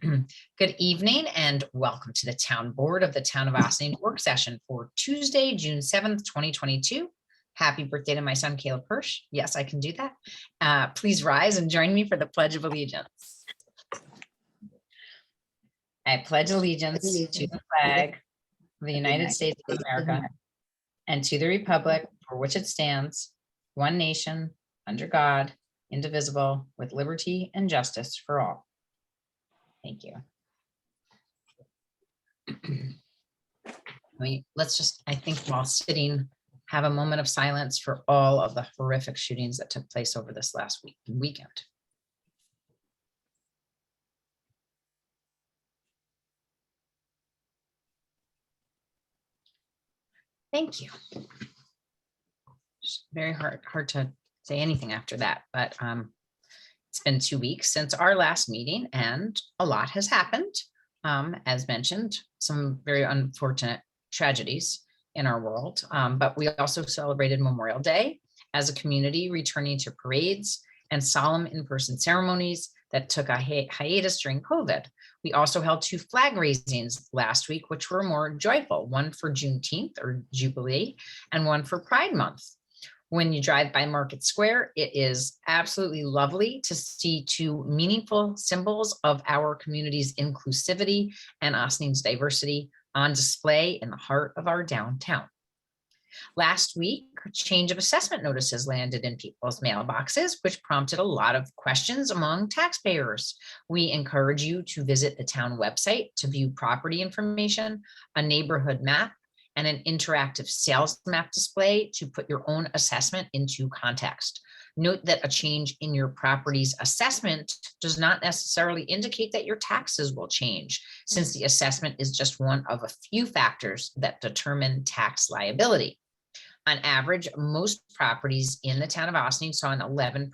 Good evening and welcome to the Town Board of the Town of Ossining work session for Tuesday, June 7th, 2022. Happy birthday to my son, Caleb Hirsch. Yes, I can do that. Please rise and join me for the Pledge of Allegiance. I pledge allegiance to the flag of the United States of America and to the republic for which it stands, one nation, under God, indivisible, with liberty and justice for all. Thank you. Let's just, I think while sitting, have a moment of silence for all of the horrific shootings that took place over this last weekend. Thank you. It's very hard to say anything after that, but it's been 2 weeks since our last meeting and a lot has happened. As mentioned, some very unfortunate tragedies in our world, but we also celebrated Memorial Day as a community, returning to parades and solemn in-person ceremonies that took a hiatus during COVID. We also held 2 flag raisings last week, which were more joyful, one for Juneteenth or Jubilee and one for Pride Month. When you drive by Market Square, it is absolutely lovely to see 2 meaningful symbols of our community's inclusivity and Ossining's diversity on display in the heart of our downtown. Last week, a change of assessment notices landed in people's mailboxes, which prompted a lot of questions among taxpayers. We encourage you to visit the town website to view property information, a neighborhood map, and an interactive sales map display to put your own assessment into context. Note that a change in your property's assessment does not necessarily indicate that your taxes will change, since the assessment is just one of a few factors that determine tax liability. On average, most properties in the town of Ossining saw an 11%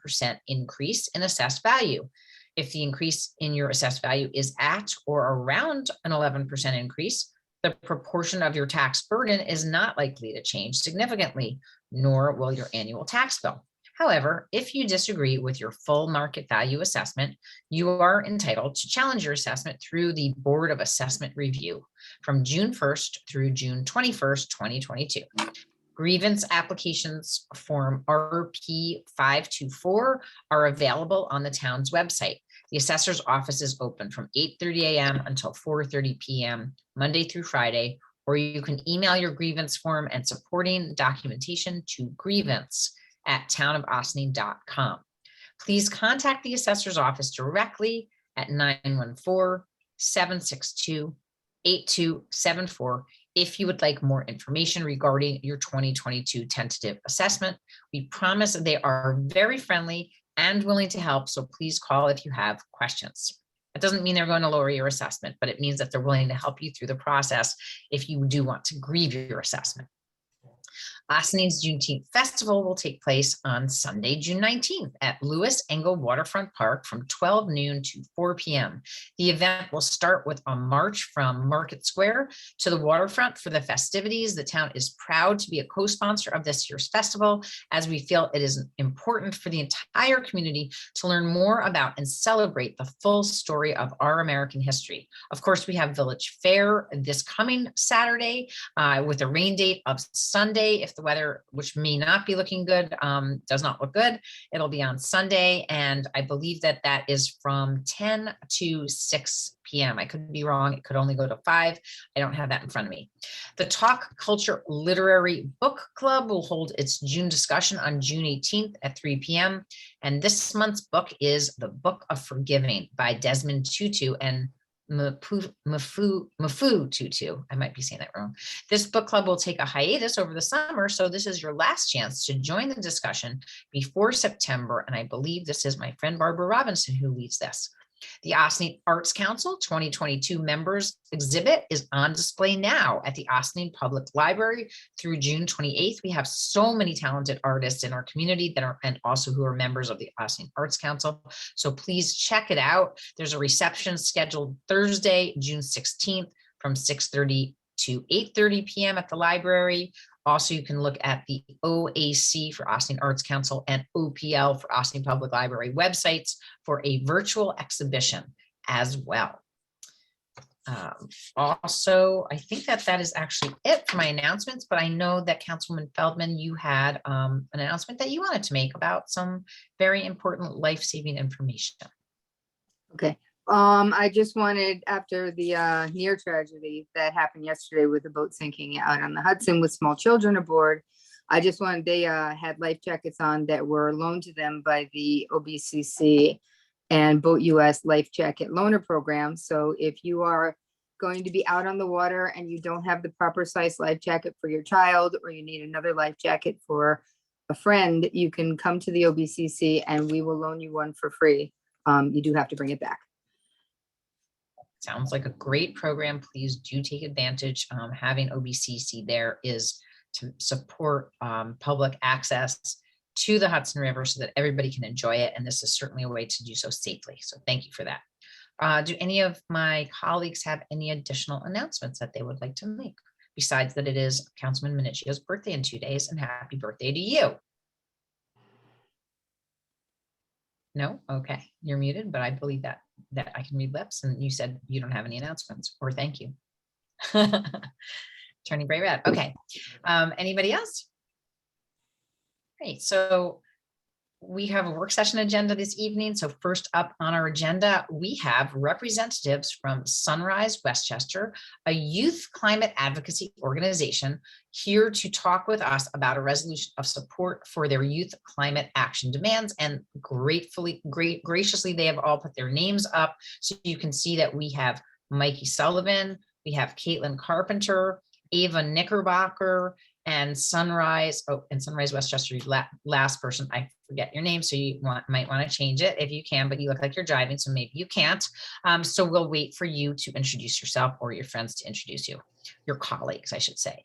increase in assessed value. If the increase in your assessed value is at or around an 11% increase, the proportion of your tax burden is not likely to change significantly, nor will your annual tax bill. However, if you disagree with your full market value assessment, you are entitled to challenge your assessment through the Board of Assessment Review from June 1st through June 21st, 2022. Grievance applications form RP 524 are available on the town's website. The assessor's office is open from 8:30 a.m. until 4:30 p.m. Monday through Friday, or you can email your grievance form and supporting documentation to grievance@townofossining.com. Please contact the assessor's office directly at 914-762-8274 if you would like more information regarding your 2022 tentative assessment. We promise that they are very friendly and willing to help, so please call if you have questions. That doesn't mean they're going to lower your assessment, but it means that they're willing to help you through the process if you do want to grieve your assessment. Ossining's Juneteenth Festival will take place on Sunday, June 19th at Lewis Engel Waterfront Park from 12 noon to 4 p.m. The event will start with a march from Market Square to the waterfront for the festivities. The town is proud to be a co-sponsor of this year's festival, as we feel it is important for the entire community to learn more about and celebrate the full story of our American history. Of course, we have Village Fair this coming Saturday with a rain date of Sunday. If the weather, which may not be looking good, does not look good, it'll be on Sunday, and I believe that that is from 10 to 6 p.m. I could be wrong. It could only go to 5. I don't have that in front of me. The Talk Culture Literary Book Club will hold its June discussion on June 18th at 3 p.m. And this month's book is The Book of Forgiving by Desmond Tutu and Mafu Tutu. I might be saying that wrong. This book club will take a hiatus over the summer, so this is your last chance to join the discussion before September, and I believe this is my friend Barbara Robinson who leads this. The Ossining Arts Council 2022 members exhibit is on display now at the Ossining Public Library through June 28th. We have so many talented artists in our community that are, and also who are members of the Ossining Arts Council. So please check it out. There's a reception scheduled Thursday, June 16th from 6:30 to 8:30 p.m. at the library. Also, you can look at the OAC for Ossining Arts Council and OPL for Ossining Public Library websites for a virtual exhibition as well. Also, I think that is actually it for my announcements, but I know that Councilwoman Feldman, you had an announcement that you wanted to make about some very important life-saving information. Okay. I just wanted, after the near tragedy that happened yesterday with the boat sinking out on the Hudson with small children aboard, I just wanted, they had life jackets on that were loaned to them by the OBCC and Boat US Life Jacket Loaner Program. So if you are going to be out on the water and you don't have the proper size life jacket for your child, or you need another life jacket for a friend, you can come to the OBCC and we will loan you one for free. You do have to bring it back. Sounds like a great program. Please do take advantage. Having OBCC there is to support public access to the Hudson River so that everybody can enjoy it. And this is certainly a way to do so safely. So thank you for that. Do any of my colleagues have any additional announcements that they would like to make? Besides that, it is Councilman Minichio's birthday in 2 days, and happy birthday to you. No? Okay, you're muted, but I believe that I can read lips, and you said you don't have any announcements, or thank you. Turning bright red. Okay. Anybody else? Great. So we have a work session agenda this evening. So first up on our agenda, we have representatives from Sunrise Westchester, a youth climate advocacy organization, here to talk with us about a resolution of support for their youth climate action demands. And graciously, they have all put their names up. So you can see that we have Mikey Sullivan, we have Caitlin Carpenter, Ava Knickerbocker, and Sunrise, and Sunrise Westchester, last person, I forget your name, so you might want to change it if you can, but you look like you're driving, so maybe you can't. So we'll wait for you to introduce yourself, or your friends to introduce you, your colleagues, I should say.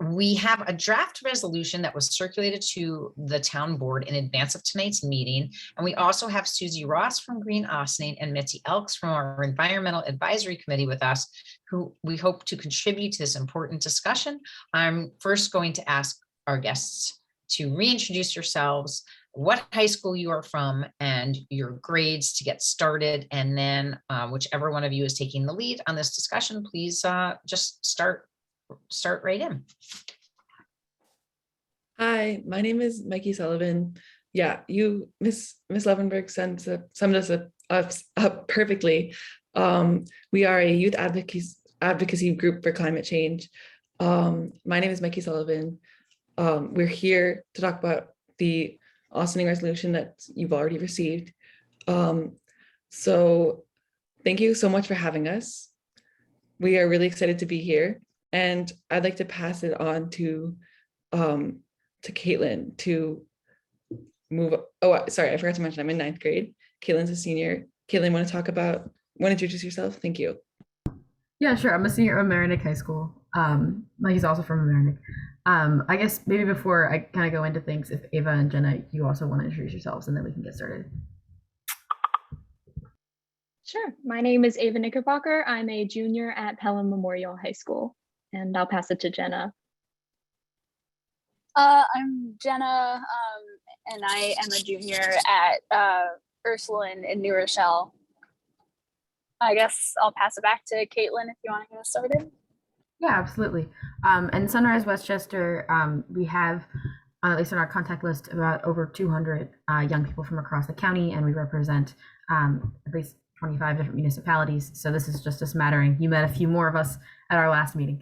We have a draft resolution that was circulated to the town board in advance of tonight's meeting. And we also have Susie Ross from Green Ossining and Mitzi Elks from our Environmental Advisory Committee with us, who we hope to contribute to this important discussion. I'm first going to ask our guests to reintroduce yourselves, what high school you are from, and your grades to get started. And then whichever one of you is taking the lead on this discussion, please just start right in. Hi, my name is Mikey Sullivan. Yeah, you, Miss Levenberg, summed us up perfectly. We are a youth advocacy group for climate change. My name is Mikey Sullivan. We're here to talk about the Ossining resolution that you've already received. So thank you so much for having us. We are really excited to be here, and I'd like to pass it on to Caitlin to move. Oh, sorry, I forgot to mention I'm in 9th grade. Caitlin's a senior. Caitlin, want to introduce yourself? Thank you. Yeah, sure. I'm a senior at Mamaroneck High School. Mikey's also from Mamaroneck. I guess maybe before I kind of go into things, if Ava and Jenna, you also want to introduce yourselves, and then we can get started. Sure. My name is Ava Knickerbocker. I'm a junior at Pelham Memorial High School, and I'll pass it to Jenna. I'm Jenna, and I am a junior at Ursuline in New Rochelle. I guess I'll pass it back to Caitlin if you want to get us started. Yeah, absolutely. And Sunrise Westchester, we have, at least on our contact list, about over 200 young people from across the county, and we represent at least 25 different municipalities. So this is just a smattering. You met a few more of us at our last meeting,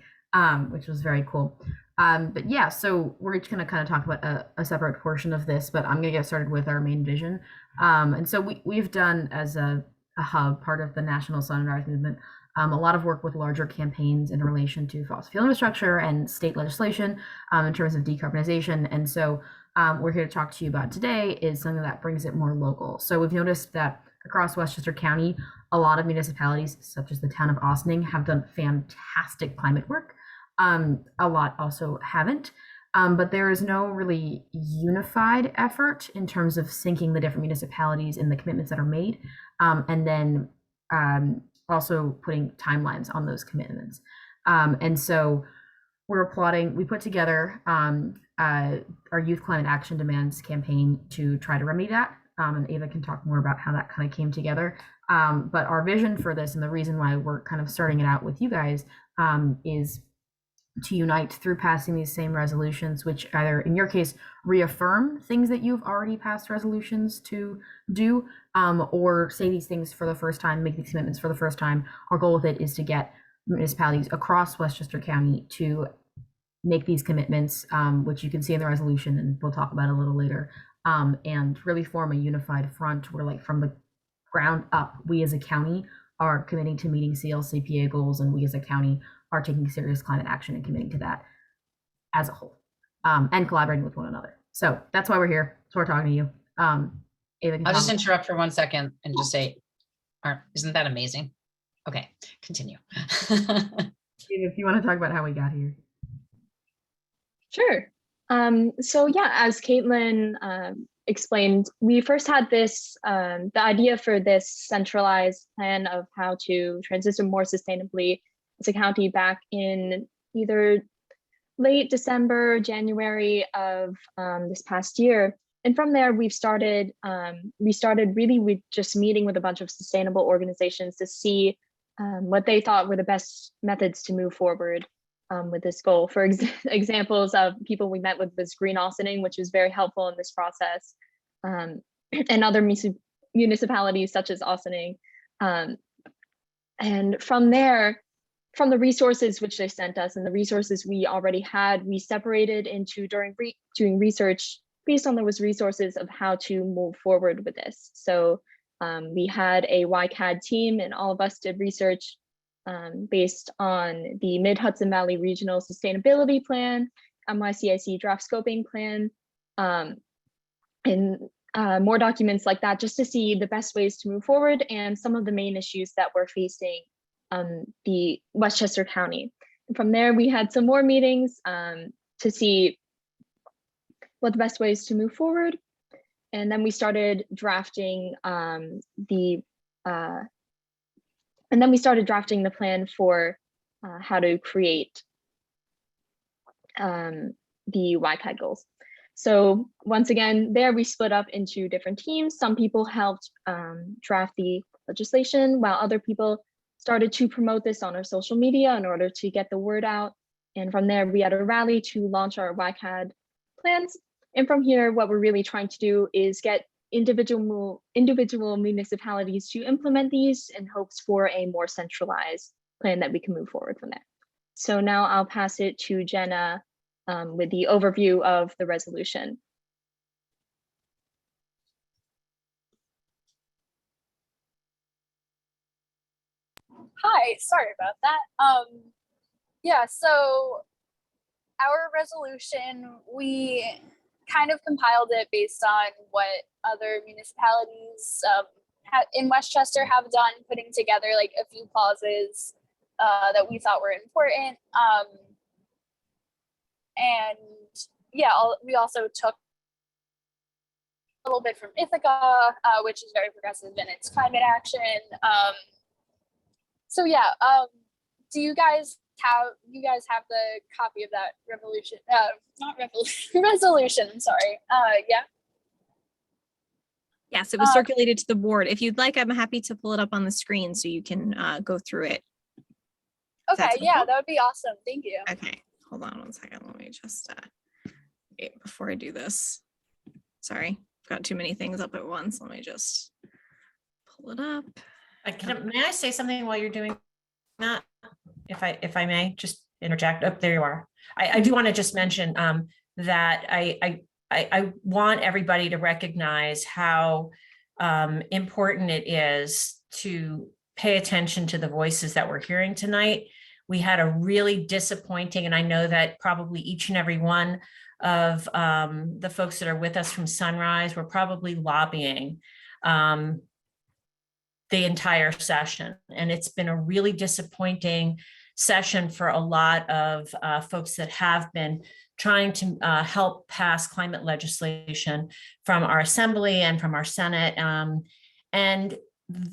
which was very cool. But yeah, so we're each going to kind of talk about a separate portion of this, but I'm going to get started with our main vision. And so we've done, as a hub, part of the National Sunrise Movement, a lot of work with larger campaigns in relation to fossil fuel infrastructure and state legislation in terms of decarbonization. And so we're here to talk to you about today is something that brings it more local. So we've noticed that across Westchester County, a lot of municipalities, such as the town of Ossining, have done fantastic climate work. A lot also haven't. But there is no really unified effort in terms of syncing the different municipalities in the commitments that are made, and then also putting timelines on those commitments. And so we put together our Youth Climate Action Demands campaign to try to remedy that. and Ava can talk more about how that kind of came together. But our vision for this and the reason why we're kind of starting it out with you guys is to unite through passing these same resolutions, which either in your case reaffirm things that you've already passed resolutions to do, or say these things for the first time, make these commitments for the first time. Our goal with it is to get municipalities across Westchester County to make these commitments, which you can see in the resolution, and we'll talk about a little later, and really form a unified front where, like, from the ground up, we as a county are committing to meeting CLCPA goals, and we as a county are taking serious climate action and committing to that as a whole, and collaborating with one another. So that's why we're here. So we're talking to you. Ava, I'll just interrupt for 1 second and just say, isn't that amazing? Okay, continue. if you want to talk about how we got here. Sure. So yeah, as Caitlin explained, we first had this, the idea for this centralized plan of how to transition more sustainably as a county back in either late December, January of this past year. And from there, we started really with just meeting with a bunch of sustainable organizations to see what they thought were the best methods to move forward with this goal. For examples of people we met with was Green Austining, which was very helpful in this process, and other municipalities such as Austining. And from there, from the resources which they sent us and the resources we already had, we separated into doing research based on those resources of how to move forward with this. So we had a YCAD team, and all of us did research based on the Mid-Hudson Valley Regional Sustainability Plan, MYCIC draft scoping plan, and more documents like that, just to see the best ways to move forward and some of the main issues that we're facing the Westchester County. And from there, we had some more meetings to see what the best ways to move forward. And then we started drafting the plan for how to create the YCAD goals. So once again, there we split up into different teams. Some people helped draft the legislation, while other people started to promote this on our social media in order to get the word out. And from there, we had a rally to launch our YCAD plans. And from here, what we're really trying to do is get individual municipalities to implement these in hopes for a more centralized plan that we can move forward from there. So now I'll pass it to Jenna with the overview of the resolution. Hi, sorry about that. Yeah, so our resolution, we kind of compiled it based on what other municipalities in Westchester have done, putting together like a few clauses that we thought were important. And yeah, we also took a little bit from Ithaca, which is very progressive in its climate action. So yeah, do you guys have the copy of that resolution, I'm sorry. Yeah. Yes, it was circulated to the board. If you'd like, I'm happy to pull it up on the screen so you can go through it. Okay, yeah, that would be awesome. Thank you. Okay, hold on 1 second. Let me just wait before I do this. Sorry, I've got too many things up at once. Let me just pull it up. May I say something while you're doing that? If I may just interject. Oh, there you are. I do want to just mention that I want everybody to recognize how important it is to pay attention to the voices that we're hearing tonight. We had a really disappointing, and I know that probably each and every one of the folks that are with us from Sunrise were probably lobbying the entire session. And it's been a really disappointing session for a lot of folks that have been trying to help pass climate legislation from our assembly and from our Senate. And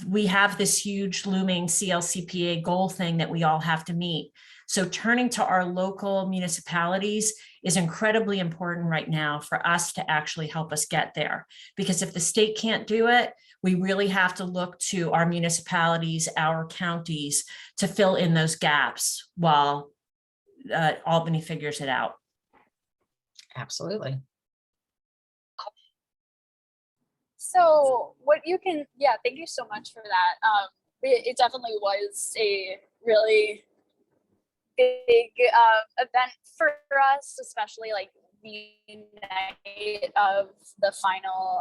we have this huge looming CLCPA goal thing that we all have to meet. So turning to our local municipalities is incredibly important right now for us to actually help us get there. Because if the state can't do it, we really have to look to our municipalities, our counties to fill in those gaps while Albany figures it out. Absolutely. So what you can, yeah, thank you so much for that. It definitely was a really big event for us, especially like the night of the final.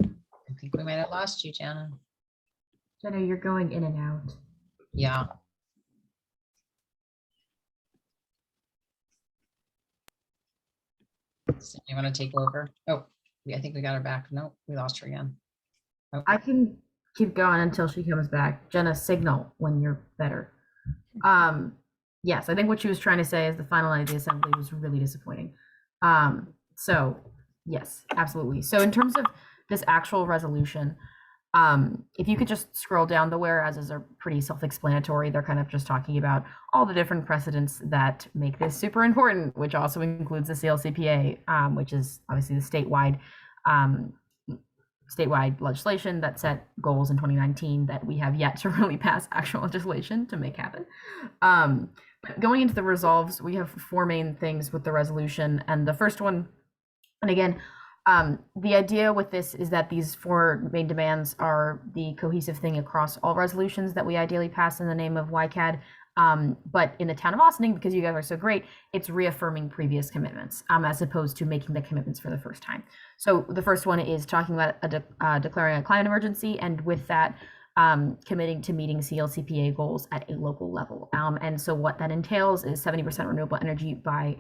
I think we might have lost you, Jenna. Jenna, you're going in and out. Yeah. So you want to take over? Oh, I think we got her back. No, we lost her again. Oh, I can keep going until she comes back. Jenna, signal when you're better. Yes, I think what she was trying to say is the final night of the assembly was really disappointing. So yes, absolutely. So in terms of this actual resolution, if you could just scroll down, the whereases are pretty self-explanatory. They're kind of just talking about all the different precedents that make this super important, which also includes the CLCPA, which is obviously the statewide legislation that set goals in 2019 that we have yet to really pass actual legislation to make happen. But going into the resolves, we have 4 main things with the resolution, and the first one, and again, the idea with this is that these 4 main demands are the cohesive thing across all resolutions that we ideally pass in the name of YCAD. But in the town of Austining, because you guys are so great, it's reaffirming previous commitments as opposed to making the commitments for the first time. So the first one is talking about declaring a climate emergency, and with that, committing to meeting CLCPA goals at a local level. And so what that entails is 70% renewable energy by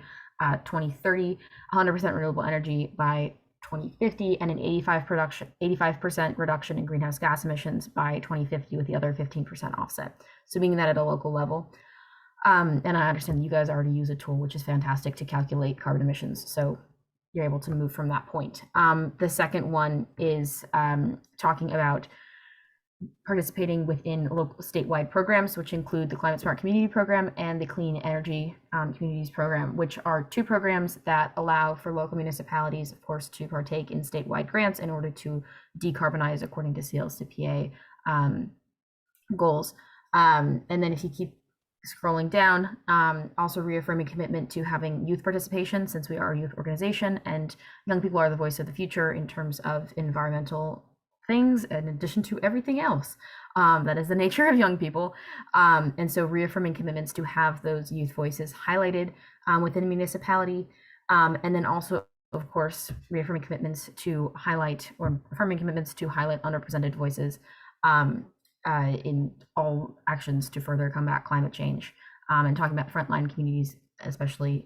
2030, 100% renewable energy by 2050, and an 85% reduction in greenhouse gas emissions by 2050 with the other 15% offset. So being that at a local level. And I understand you guys already use a tool, which is fantastic, to calculate carbon emissions. So you're able to move from that point. The second one is talking about participating within local statewide programs, which include the Climate Smart Community Program and the Clean Energy Communities Program, which are 2 programs that allow for local municipalities, of course, to partake in statewide grants in order to decarbonize according to CLCPA goals. And then if you keep scrolling down, also reaffirming commitment to having youth participation, since we are a youth organization and young people are the voice of the future in terms of environmental things, in addition to everything else. That is the nature of young people. And so reaffirming commitments to have those youth voices highlighted within a municipality. And then also, of course, reaffirming commitments to highlight, or affirming commitments to highlight underrepresented voices in all actions to further combat climate change. And talking about frontline communities, especially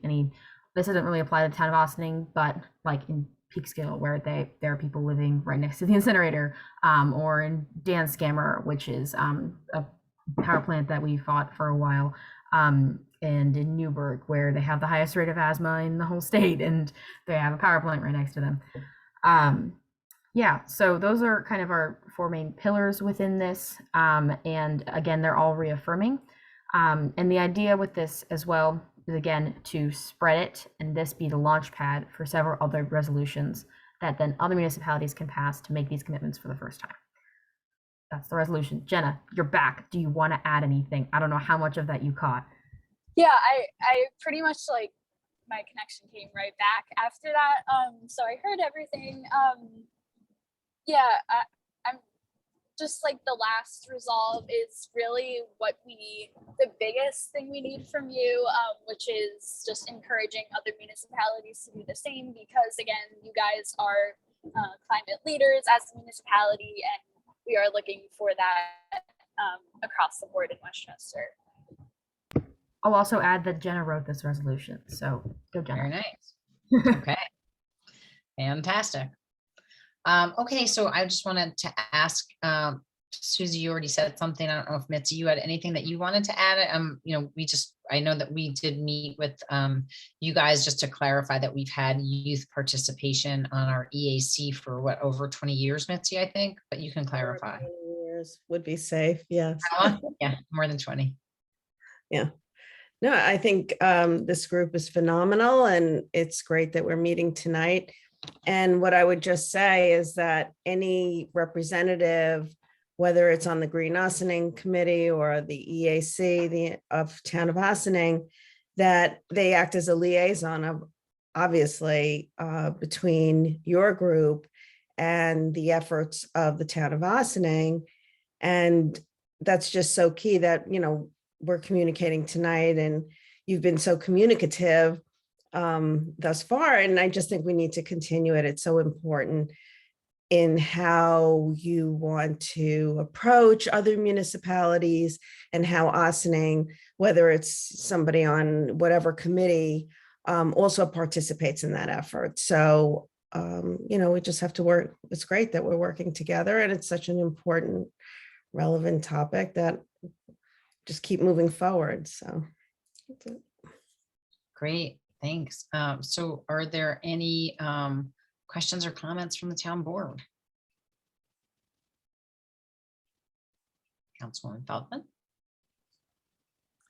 this doesn't really apply to the town of Austining, but like in Peekskill, where there are people living right next to the incinerator, or in Danskammer, which is a power plant that we fought for a while, and in Newburgh, where they have the highest rate of asthma in the whole state, and they have a power plant right next to them. Yeah, so those are kind of our 4 main pillars within this, and again, they're all reaffirming. And the idea with this as well is, again, to spread it and this be the launch pad for several other resolutions that then other municipalities can pass to make these commitments for the first time. That's the resolution. Jenna, you're back. Do you want to add anything? I don't know how much of that you caught. Yeah, I pretty much, like, my connection came right back after that. So I heard everything. Yeah, I'm just like, the last resolve is really the biggest thing we need from you, which is just encouraging other municipalities to do the same, because again, you guys are climate leaders as a municipality, and we are looking for that across the board in Westchester. I'll also add that Jenna wrote this resolution, so go Jenna. Very nice. Okay. Fantastic. Okay, so I just wanted to ask, Susie, you already said something. I don't know if Mitzi, you had anything that you wanted to add. I know that we did meet with you guys just to clarify that we've had youth participation on our EAC for what, over 20 years, Mitzi, I think, but you can clarify. 20 years would be safe, yes. How long? Yeah, more than 20. Yeah. No, I think this group is phenomenal and it's great that we're meeting tonight. And what I would just say is that any representative, whether it's on the Green Ossining Committee or the EAC of Town of Ossining, that they act as a liaison of, obviously, between your group and the efforts of the Town of Ossining. And that's just so key that, we're communicating tonight and you've been so communicative thus far. And I just think we need to continue it. It's so important in how you want to approach other municipalities and how Ossining, whether it's somebody on whatever committee, also participates in that effort. So, we just have to work. It's great that we're working together and it's such an important, relevant topic that just keep moving forward. So that's it. Great, thanks. So are there any questions or comments from the town board? Councilwoman Feldman?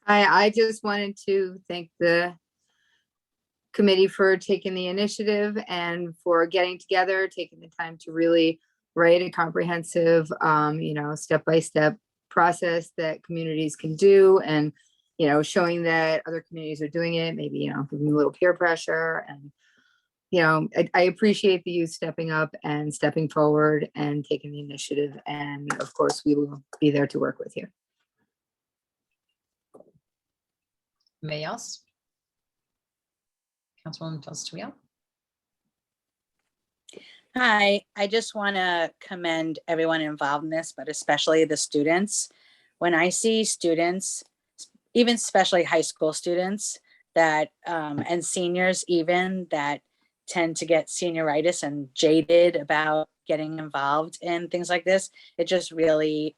I just wanted to thank the committee for taking the initiative and for getting together, taking the time to really write a comprehensive, step-by-step process that communities can do, and showing that other communities are doing it, maybe giving a little peer pressure. And I appreciate the youth stepping up and stepping forward and taking the initiative, and of course we will be there to work with you. Anybody else? Councilwoman Feldman? Hi, I just want to commend everyone involved in this, but especially the students. When I see students, even especially high school students that, and seniors even, that tend to get senioritis and jaded about getting involved in things like this, it just really,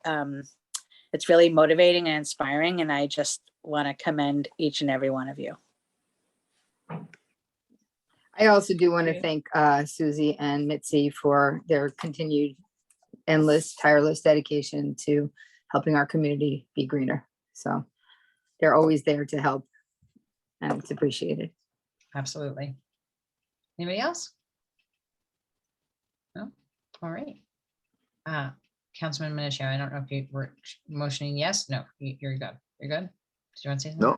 it's really motivating and inspiring. And I just want to commend each and every one of you. I also do want to thank Susie and Mitzi for their continued endless, tireless dedication to helping our community be greener. So they're always there to help, and it's appreciated. Absolutely. Anybody else? No? All right. Councilman Minichia, I don't know if you were motioning yes. No, you're good. You're good. Did you want to say something? No.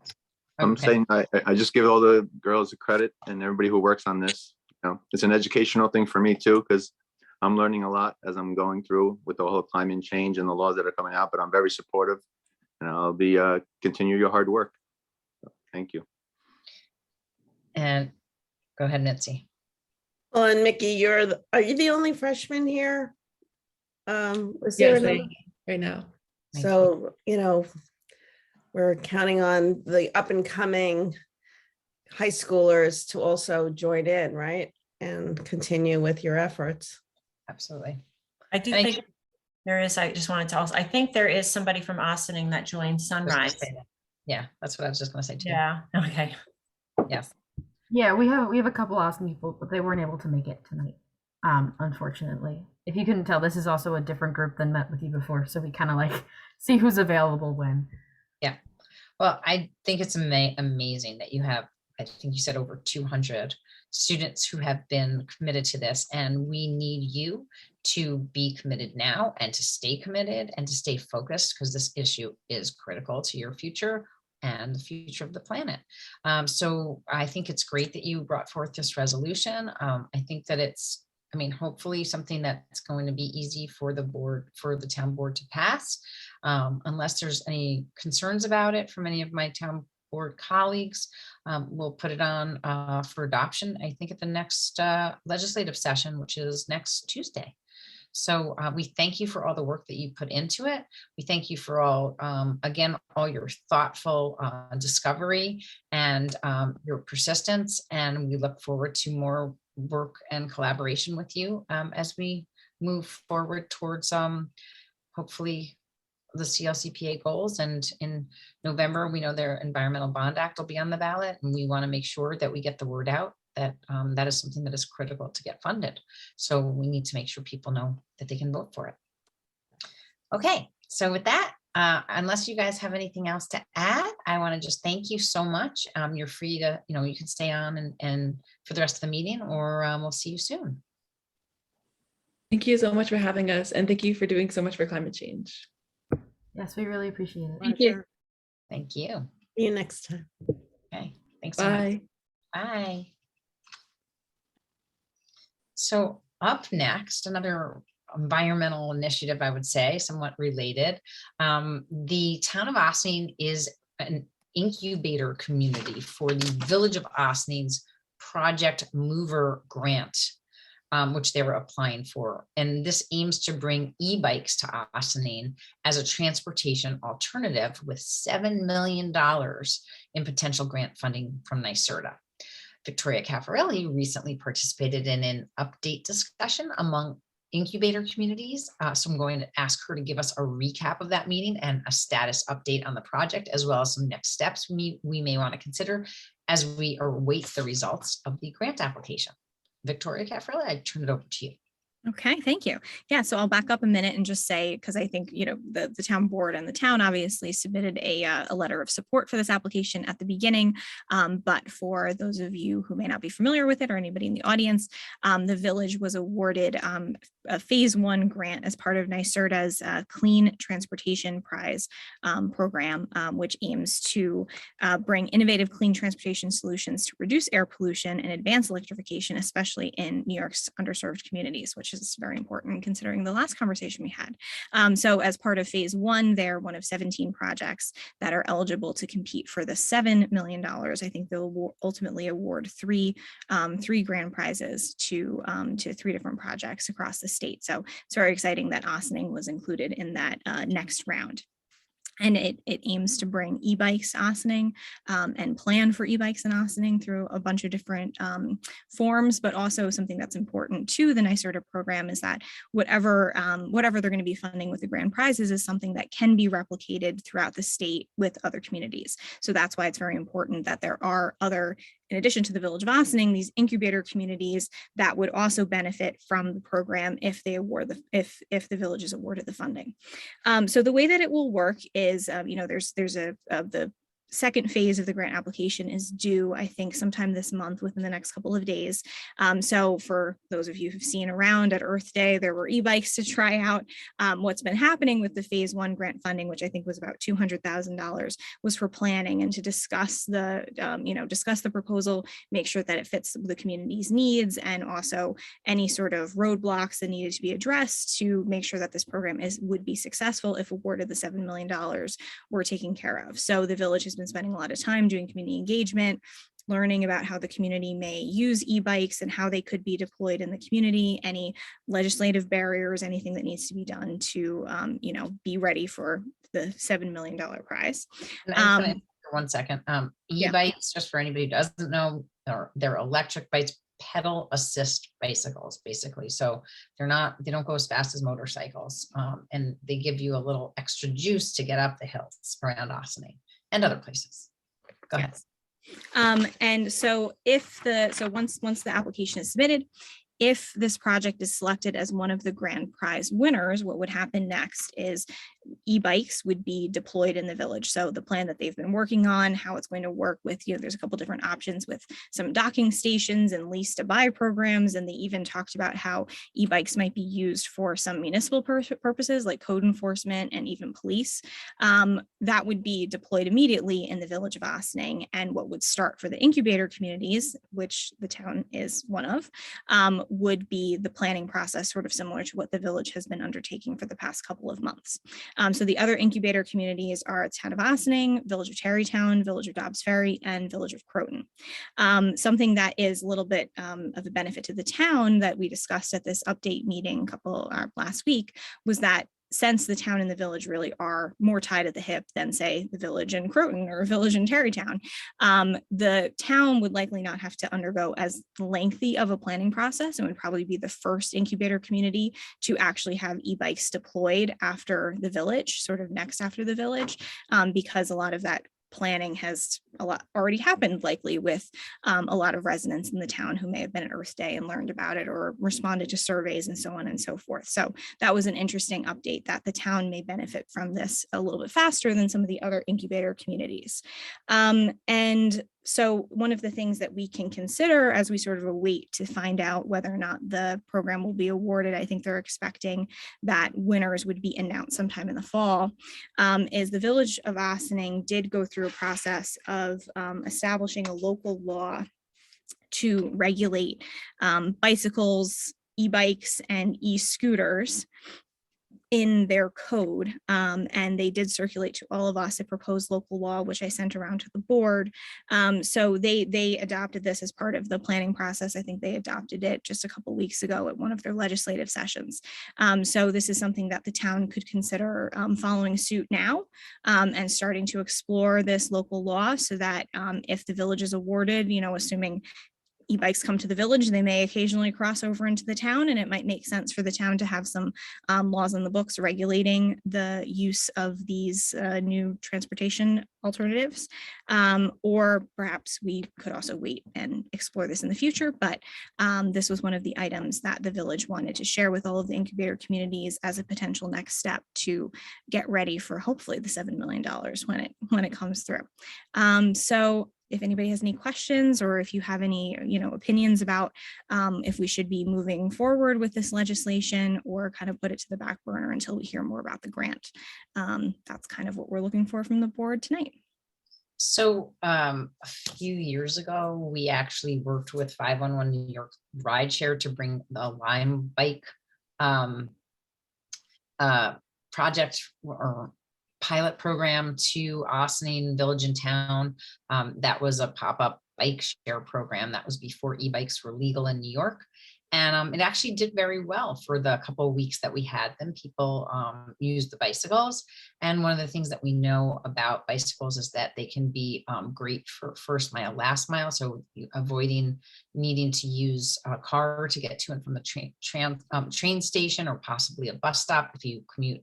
I'm Okay. saying I just give all the girls a credit and everybody who works on this. It's an educational thing for me too, because I'm learning a lot as I'm going through with the whole climate change and the laws that are coming out, but I'm very supportive and I'll be continue your hard work. So, thank you. And go ahead, Mitzi. Well, and Mickey, are you the only freshman here? Was there Yes, another? right now. So, we're counting on the up and coming high schoolers to also join in, right? And continue with your efforts. Absolutely. I do Thank think there is, I just wanted to also, I think there is somebody from Ossining that joined I was gonna Sunrise. say that. Yeah, that's what I was just gonna say too. Yeah, okay. Yes. Yeah, we have a couple awesome people, but they weren't able to make it tonight, unfortunately. If you couldn't tell, this is also a different group than met with you before, so we kind of see who's available when. Yeah. Well, I think it's amazing that you have, I think you said over 200 students who have been committed to this, and we need you to be committed now and to stay committed and to stay focused, because this issue is critical to your future and the future of the planet. So I think it's great that you brought forth this resolution. I think that it's, hopefully something that's going to be easy for the board, for the town board to pass, unless there's any concerns about it from any of my town board colleagues. We'll put it on for adoption, I think at the next legislative session, which is next Tuesday. So we thank you for all the work that you put into it. We thank you for all, again, all your thoughtful discovery and your persistence. And we look forward to more work and collaboration with you as we move forward towards hopefully the CLCPA goals. And in November, we know their Environmental Bond Act will be on the ballot, and we want to make sure that we get the word out that that is something that is critical to get funded. So we need to make sure people know that they can vote for it. Okay, so with that, unless you guys have anything else to add, I want to just thank you so much. You're free to, you can stay on and for the rest of the meeting, or we'll see you soon. Thank you so much for having us, and thank you for doing so much for climate change. Yes, we really appreciate it. Thank you. Thank you. See you next time. Okay, thanks so much. Bye. Bye. So up next, another environmental initiative, I would say, somewhat related. The town of Ossining is an incubator community for the Village of Ossining's Project Mover Grant, which they were applying for. And this aims to bring e-bikes to Ossining as a transportation alternative with $7 million in potential grant funding from NYSERDA. Victoria Caffarelli recently participated in an update discussion among incubator communities. So I'm going to ask her to give us a recap of that meeting and a status update on the project, as well as some next steps we may want to consider as we await the results of the grant application. Victoria Caffarelli, I turn it over to you. Okay, thank you. Yeah, so I'll back up a minute and just say, because I think, the town board and the town obviously submitted a letter of support for this application at the beginning. But for those of you who may not be familiar with it, or anybody in the audience, the village was awarded a phase 1 grant as part of NYSERDA's Clean Transportation Prize program, which aims to bring innovative clean transportation solutions to reduce air pollution and advance electrification, especially in New York's underserved communities, which is very important considering the last conversation we had. So as part of phase 1, they're one of 17 projects that are eligible to compete for the $7 million. I think they'll ultimately award three grand prizes to 3 different projects across the state. So it's very exciting that Ossining was included in that next round. And it aims to bring e-bikes to Ossining and plan for e-bikes in Ossining through a bunch of different forms, but also something that's important to the NYSERDA program is that whatever they're going to be funding with the grand prizes is something that can be replicated throughout the state with other communities. So that's why it's very important that there are other, in addition to the Village of Ossining, these incubator communities that would also benefit from the program if they award if the village is awarded the funding. So the way that it will work is, there's the second phase of the grant application is due, I think, sometime this month within the next couple of days. So for those of you who've seen around at Earth Day, there were e-bikes to try out. What's been happening with the phase 1 grant funding, which I think was about $200,000, was for planning and to discuss the proposal, make sure that it fits the community's needs, and also any sort of roadblocks that needed to be addressed to make sure that this program would be successful if awarded the $7 million were taken care of. So the village has been spending a lot of time doing community engagement, learning about how the community may use e-bikes and how they could be deployed in the community, any legislative barriers, anything that needs to be done to, be ready for the $7 million prize. For 1 second, e-bikes, just for anybody who doesn't know, they're electric bikes, pedal assist bicycles, basically. So they don't go as fast as motorcycles, and they give you a little extra juice to get up the hills around Ossining and other places. Go ahead. And so once the application is submitted, if this project is selected as one of the grand prize winners, what would happen next is e-bikes would be deployed in the village. So the plan that they've been working on, how it's going to work with, there's a couple different options with some docking stations and lease to buy programs. And they even talked about how e-bikes might be used for some municipal purposes like code enforcement and even police. That would be deployed immediately in the Village of Ossining. And what would start for the incubator communities, which the town is one of, would be the planning process, sort of similar to what the village has been undertaking for the past couple of months. So the other incubator communities are Town of Ossining, Village of Tarrytown, Village of Dobbs Ferry, and Village of Croton. Something that is a little bit of a benefit to the town that we discussed at this update meeting last week was that since the town and the village really are more tied at the hip than, say, the village in Croton or a village in Terrytown, the town would likely not have to undergo as lengthy of a planning process and would probably be the first incubator community to actually have e-bikes deployed after the village, sort of next after the village, because a lot of that planning has already happened, likely with a lot of residents in the town who may have been at Earth Day and learned about it or responded to surveys and so on and so forth. So that was an interesting update, that the town may benefit from this a little bit faster than some of the other incubator communities. And so one of the things that we can consider as we sort of await to find out whether or not the program will be awarded, I think they're expecting that winners would be announced sometime in the fall, is the Village of Ossining did go through a process of establishing a local law to regulate bicycles, e-bikes, and e-scooters in their code. And they did circulate to all of us a proposed local law, which I sent around to the board. So they adopted this as part of the planning process. I think they adopted it just a couple weeks ago at one of their legislative sessions. So this is something that the town could consider following suit now and starting to explore this local law, so that if the village is awarded, assuming e-bikes come to the village, they may occasionally cross over into the town, and it might make sense for the town to have some laws on the books regulating the use of these new transportation alternatives. Or perhaps we could also wait and explore this in the future, but this was one of the items that the village wanted to share with all of the incubator communities as a potential next step to get ready for hopefully the $7 million when it comes through. So if anybody has any questions, or if you have any, opinions about if we should be moving forward with this legislation or kind of put it to the back burner until we hear more about the grant, that's kind of what we're looking for from the board tonight. So a few years ago, we actually worked with 511 New York Rideshare to bring the Lime bike project or pilot program to Ossining Village and Town. That was a pop-up bike share program. That was before e-bikes were legal in New York. And it actually did very well for the couple of weeks that we had them. People used the bicycles. And one of the things that we know about bicycles is that they can be great for first mile, last mile. So avoiding needing to use a car to get to and from the train station, or possibly a bus stop if you commute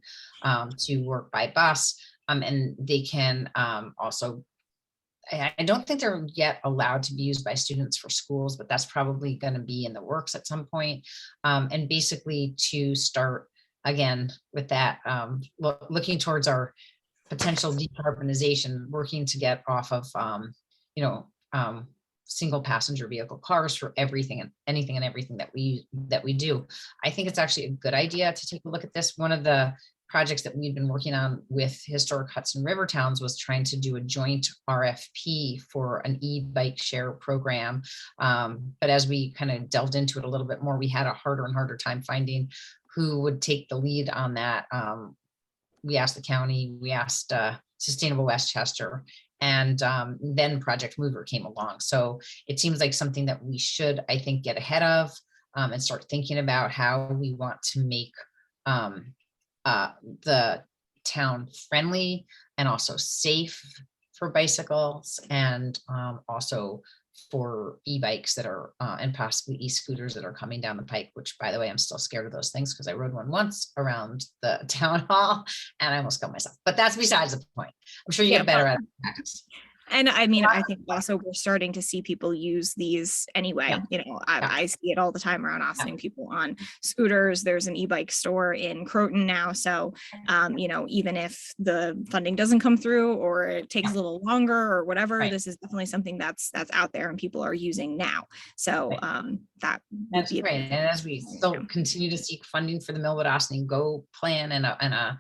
to work by bus. And they can also, I don't think they're yet allowed to be used by students for schools, but that's probably going to be in the works at some point. And basically to start again with that, looking towards our potential decarbonization, working to get off of, single passenger vehicle cars for everything and anything and everything that we do. I think it's actually a good idea to take a look at this. One of the projects that we've been working on with Historic Hudson River Towns was trying to do a joint RFP for an e-bike share program. But as we kind of delved into it a little bit more, we had a harder and harder time finding who would take the lead on that. We asked the county, we asked Sustainable Westchester, and then Project Mover came along. So it seems like something that we should, I think, get ahead of and start thinking about how we want to make the town friendly and also safe for bicycles, and also for e-bikes that are and possibly e-scooters that are coming down the pike, which, by the way, I'm still scared of those things because I rode one once around the town hall and I almost killed myself, but that's besides the point. I'm sure you get better at practice. And I mean, I think also we're starting to see people use these anyway. I see it all the time around Ossining, people on scooters. There's an e-bike store in Croton now. So, even if the funding doesn't come through or it takes a little longer or whatever, this is definitely something that's out there and people are using now. So that's great. And as we still continue to seek funding for the Millwood Ossining Go plan and a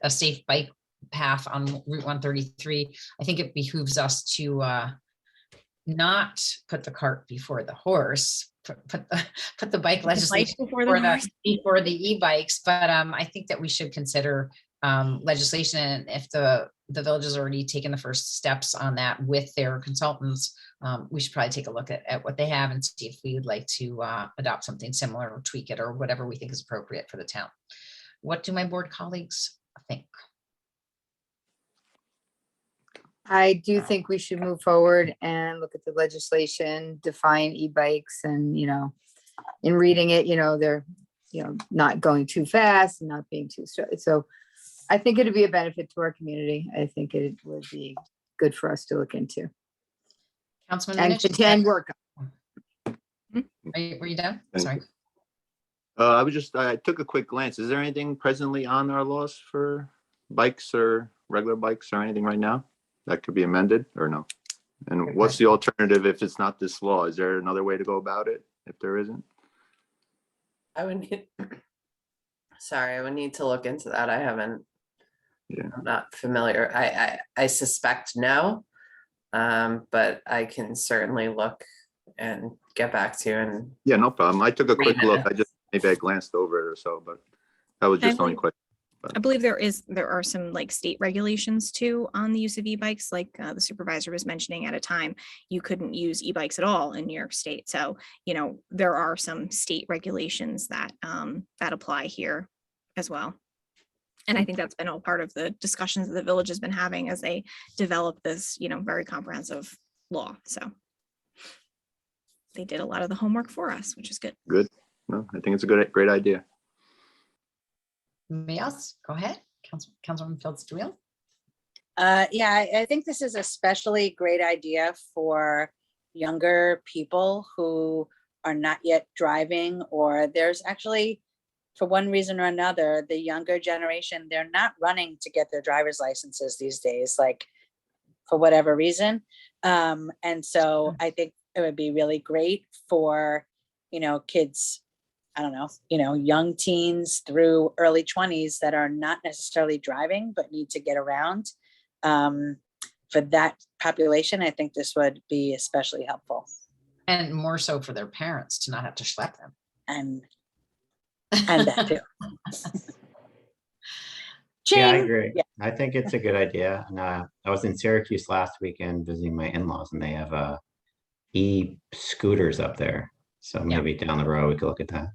safe bike path on Route 133, I think it behooves us to not put the cart before the horse, put the bike legislation before the e-bikes, but I think that we should consider legislation. And if the village has already taken the first steps on that with their consultants, we should probably take a look at what they have and see if we would like to adopt something similar or tweak it or whatever we think is appropriate for the town. what do my board colleagues think? I do think we should move forward and look at the legislation, define e-bikes and, in reading it, they're, not going too fast and not being too slow. So I think it'd be a benefit to our community. I think it would be good for us to look into Councilman and Lynch, and work. were you done? Thank Sorry. I took a quick glance. Is there anything presently on our laws for bikes or regular bikes or anything right now that could be amended or no? And what's the alternative if it's not this law? Is there another way to go about it if there isn't? I would need, sorry, I would need to look into that. I haven't, Yeah. I'm not familiar. I suspect no, but I can certainly look and get back to you. And Yeah, no problem. I took a quick look. minutes. Maybe I glanced over it or so, but that was just the only question. I believe there are some like state regulations too on the use of e-bikes, like the supervisor was mentioning at a time, you couldn't use e-bikes at all in New York State. So, there are some state regulations that that apply here as well. And I think that's been all part of the discussions that the village has been having as they develop this, very comprehensive law. So they did a lot of the homework for us, which is good. Good. No, I think it's a great idea. Anybody else? Go ahead. Councilwoman Fields DeWill. Yeah, I think this is especially great idea for younger people who are not yet driving, or there's actually, for one reason or another, the younger generation, they're not running to get their driver's licenses these days, like for whatever reason. And so I think it would be really great for, kids, I don't know, young teens through early 20s that are not necessarily driving, but need to get around. For that population, I think this would be especially helpful. And more so for their parents to not have to schlep them. And that too. Yeah, I Ching. agree. Yeah. I think it's a good idea. And I was in Syracuse last weekend visiting my in-laws, and they have e-scooters up there. So maybe down the road we could look at that.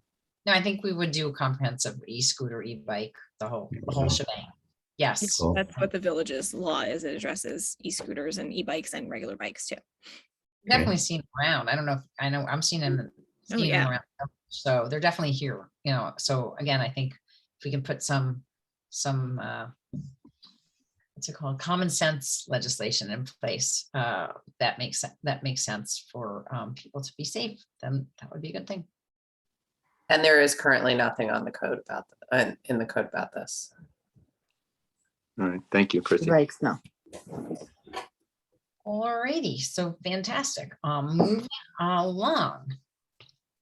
No, I think we would do a comprehensive e-scooter, e-bike, the whole shebang. Yes. Cool. That's what the village's law is. It addresses e-scooters and e-bikes and regular bikes too. Definitely seen them around. I don't know if I'm seeing them yeah. around. So they're definitely here, so again, I think if we can put some what's it called, common sense legislation in place, that makes sense for people to be safe, then that would be a good thing. And there is currently nothing on the code about in the code about this. All right. Thank you, Christy. Bikes, no. Alrighty, so fantastic. Moving along.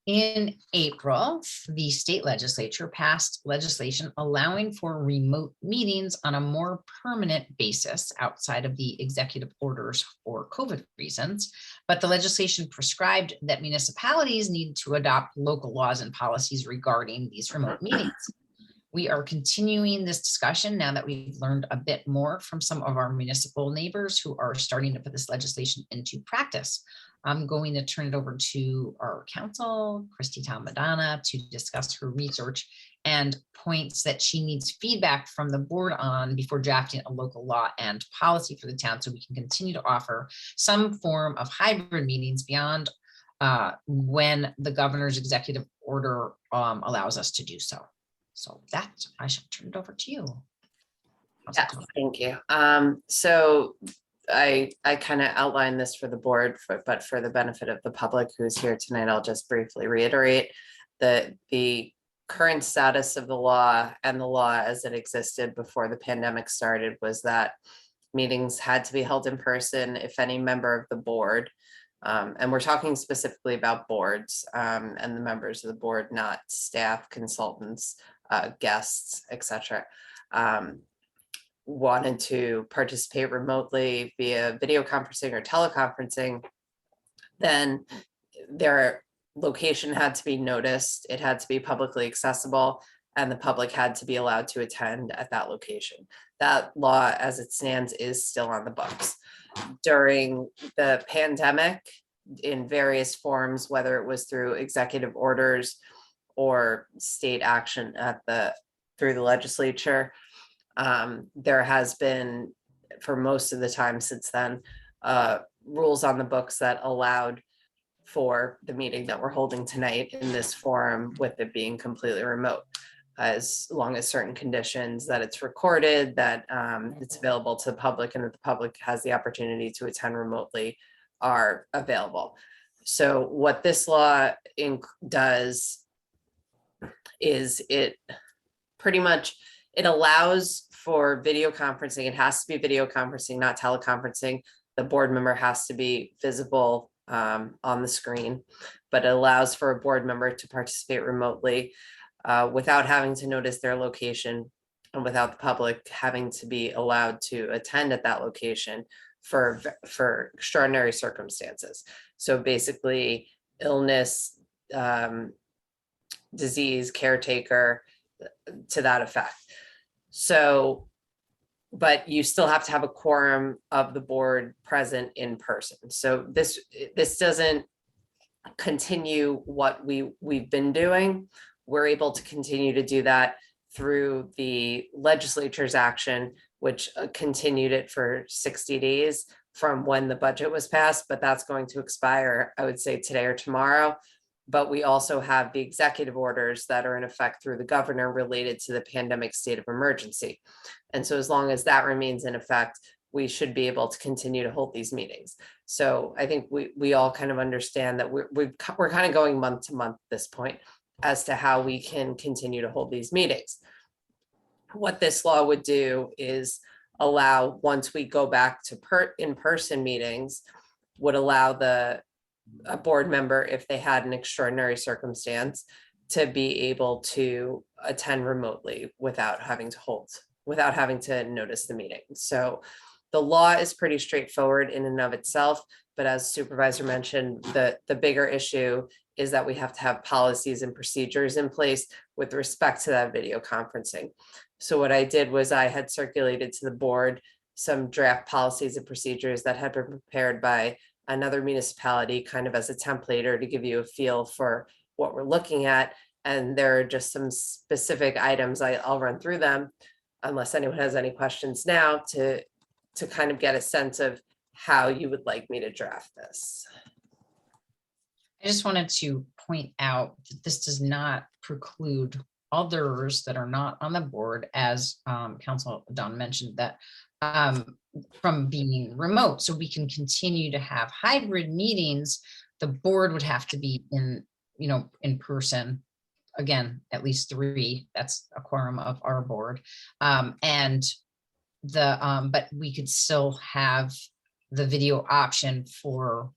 In April, the state legislature passed legislation allowing for remote meetings on a more permanent basis outside of the executive orders for COVID reasons. But the legislation prescribed that municipalities need to adopt local laws and policies regarding these remote meetings. We are continuing this discussion now that we've learned a bit more from some of our municipal neighbors who are starting to put this legislation into practice. I'm going to turn it over to our counsel, Christy Madonna, to discuss her research and points that she needs feedback from the board on before drafting a local law and policy for the town, so we can continue to offer some form of hybrid meetings beyond when the governor's executive order allows us to do so. So that I shall turn it over to you. Yeah, thank you. So I kind of outlined this for the board, but for the benefit of the public who's here tonight, I'll just briefly reiterate that the current status of the law and the law as it existed before the pandemic started was that meetings had to be held in person if any member of the board, and we're talking specifically about boards and the members of the board, not staff, consultants, guests, etc., wanted to participate remotely via video conferencing or teleconferencing, then their location had to be noticed, it had to be publicly accessible, and the public had to be allowed to attend at that location. That law as it stands is still on the books. During the pandemic, in various forms, whether it was through executive orders or state action at the through the legislature. There has been, for most of the time since then, rules on the books that allowed for the meeting that we're holding tonight in this forum, with it being completely remote, as long as certain conditions, that it's recorded, that it's available to the public, and that the public has the opportunity to attend remotely, are available. So what this law does is it pretty much, it allows for video conferencing. It has to be video conferencing, not teleconferencing. The board member has to be visible on the screen, but it allows for a board member to participate remotely without having to notice their location, and without the public having to be allowed to attend at that location for extraordinary circumstances. So basically, illness, disease, caretaker, to that effect. So, but you still have to have a quorum of the board present in person. So this doesn't continue what we've been doing. We're able to continue to do that through the legislature's action, which continued it for 60 days from when the budget was passed, but that's going to expire, I would say, today or tomorrow. But we also have the executive orders that are in effect through the governor related to the pandemic state of emergency. And so as long as that remains in effect, we should be able to continue to hold these meetings. So I think we all kind of understand that we're kind of going month to month at this point as to how we can continue to hold these meetings. What this law would do is allow, once we go back to in-person meetings, would allow a board member, if they had an extraordinary circumstance, to be able to attend remotely without having to notice the meeting. So the law is pretty straightforward in and of itself, but as Supervisor mentioned, the bigger issue is that we have to have policies and procedures in place with respect to that video conferencing. So what I did was I had circulated to the board some draft policies and procedures that had been prepared by another municipality, kind of as a template or to give you a feel for what we're looking at. And there are just some specific items. I'll run through them unless anyone has any questions now to kind of get a sense of how you would like me to draft this. I just wanted to point out that this does not preclude others that are not on the board, as Council Don mentioned, that from being remote. So we can continue to have hybrid meetings. The board would have to be in person. Again, at least 3. That's a quorum of our board. But we could still have the video option for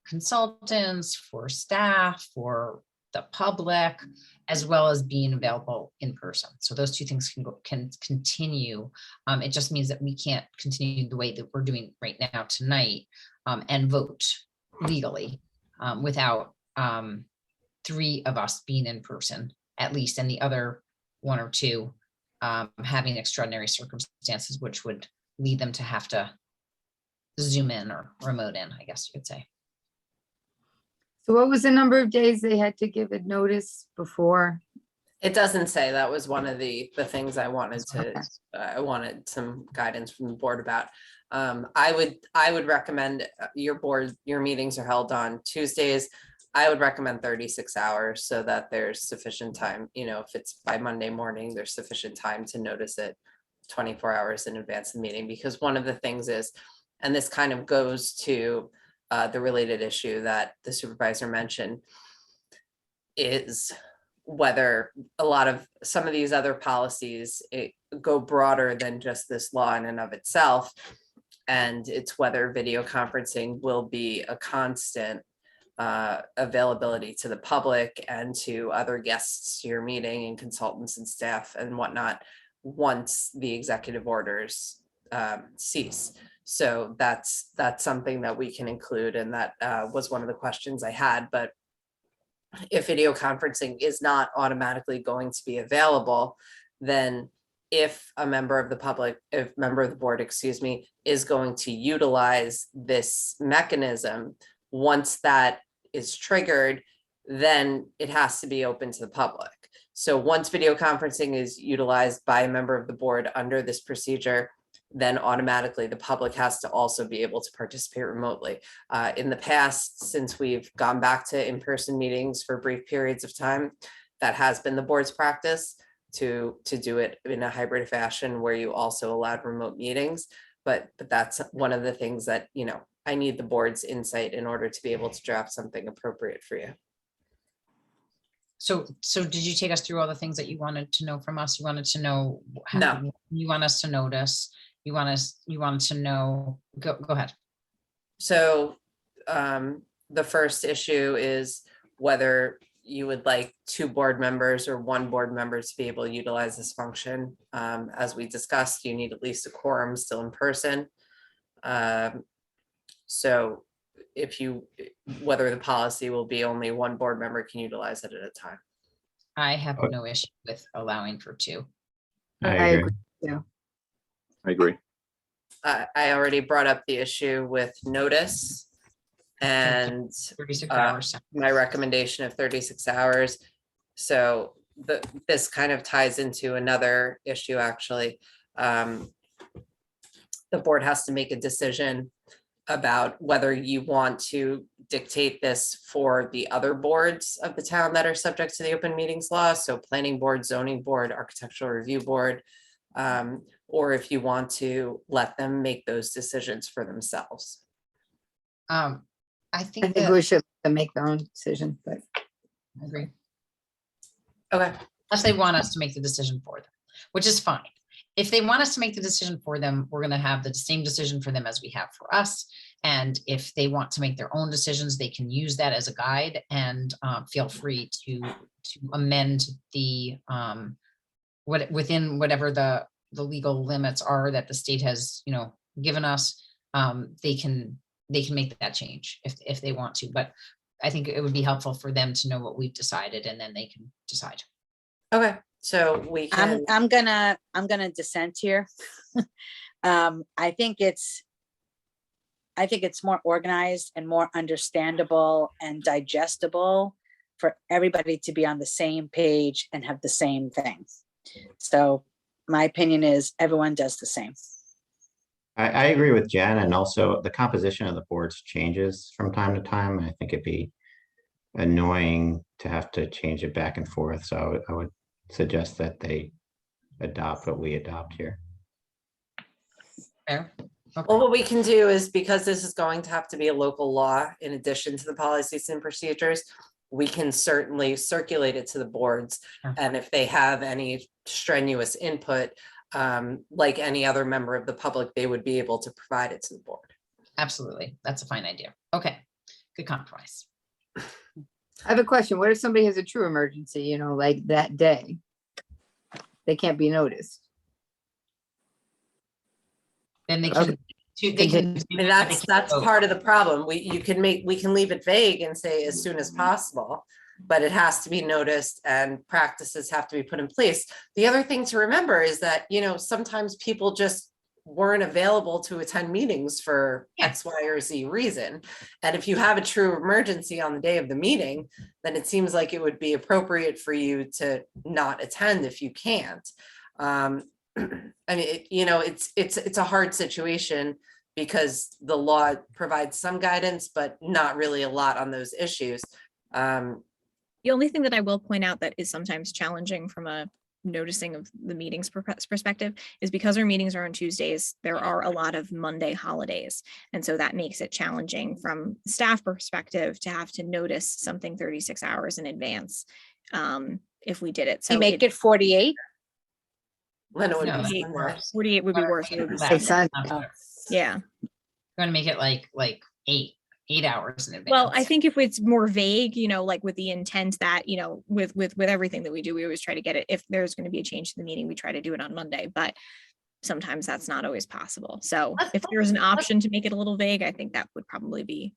consultants, for staff, for the public, as well as being available in person. So those 2 things can continue. It just means that we can't continue the way that we're doing right now tonight and vote legally without 3 of us being in person, at least, and the other 1 or 2 having extraordinary circumstances, which would lead them to have to Zoom in or remote in, I guess you could say. So what was the number of days they had to give it notice before? It doesn't say. That was one of the things I wanted to, I wanted some guidance from the board about. I would recommend your meetings are held on Tuesdays. I would recommend 36 hours so that there's sufficient time, if it's by Monday morning, there's sufficient time to notice it 24 hours in advance of the meeting. Because one of the things is, and this kind of goes to the related issue that the supervisor mentioned, is whether some of these other policies go broader than just this law in and of itself. And it's whether video conferencing will be a constant availability to the public and to other guests to your meeting and consultants and staff and whatnot once the executive orders cease. So that's something that we can include, and that was one of the questions I had. But if video conferencing is not automatically going to be available, then if a member of the board, is going to utilize this mechanism, once that is triggered, then it has to be open to the public. So once video conferencing is utilized by a member of the board under this procedure, then automatically the public has to also be able to participate remotely. In the past, since we've gone back to in-person meetings for brief periods of time, that has been the board's practice to do it in a hybrid fashion where you also allowed remote meetings. But that's one of the things that, you know, I need the board's insight in order to be able to draft something appropriate for you. So did you take us through all the things that you wanted to know from us? You wanted to know how No. you want us to notice. You wanted to know, go ahead. So the first issue is whether you would like 2 board members or 1 board member to be able to utilize this function. As we discussed, you need at least a quorum still in person. So whether the policy will be only 1 board member can utilize it at a time. I have no issue with allowing for 2. I agree. Yeah. I agree. I already brought up the issue with notice and 36 hours. my recommendation of 36 hours. So this kind of ties into another issue, actually. The board has to make a decision about whether you want to dictate this for the other boards of the town that are subject to the open meetings law. So planning board, zoning board, architectural review board, or if you want to let them make those decisions for themselves. I think we should let them make their own decision, but. I agree. Okay. Unless they want us to make the decision for them, which is fine. If they want us to make the decision for them, we're going to have the same decision for them as we have for us. And if they want to make their own decisions, they can use that as a guide, and feel free to amend the within whatever the legal limits are that the state has, you know, given us. They can make that change if they want to, but I think it would be helpful for them to know what we've decided, and then they can decide. Okay, so we can. I'm gonna dissent here. I think it's more organized and more understandable and digestible for everybody to be on the same page and have the same thing. So my opinion is everyone does the same. I agree with Jen, and also the composition of the boards changes from time to time. I think it'd be annoying to have to change it back and forth. So I would suggest that they adopt what we adopt here. Fair. Okay. Well, what we can do is, because this is going to have to be a local law in addition to the policies and procedures, we can certainly circulate it to the boards. Sure. And if they have any strenuous input, like any other member of the public, they would be able to provide it to the board. Absolutely. That's a fine idea. Okay, good compromise. I have a question. What if somebody has a true emergency, you know, like that day? They can't be noticed. Then they Okay. can, they can. I mean, that's part of the problem. We can leave it vague and say as soon as possible, but it has to be noticed and practices have to be put in place. The other thing to remember is that, you know, sometimes people just weren't available to attend meetings for X, Y, or Z reason. And if you have a true emergency on the day of the meeting, then it seems like it would be appropriate for you to not attend if you can't. I mean, you know, it's a hard situation because the law provides some guidance, but not really a lot on those issues. The only thing that I will point out that is sometimes challenging from a noticing of the meetings perspective is because our meetings are on Tuesdays, there are a lot of Monday holidays. And so that makes it challenging from staff perspective to have to notice something 36 hours in advance if we did it. So You make it 48? Then it would No, be it's Sunday. worse. 48 would be worse. It would be That's- Sunday. Yeah. Going to make it like 8 hours in advance. Well, I think if it's more vague, you know, like with the intent that, you know, with everything that we do, we always try to get it. If there's going to be a change to the meeting, we try to do it on Monday, but sometimes that's not always possible. So if there's an option to make it a little vague, I think that would probably be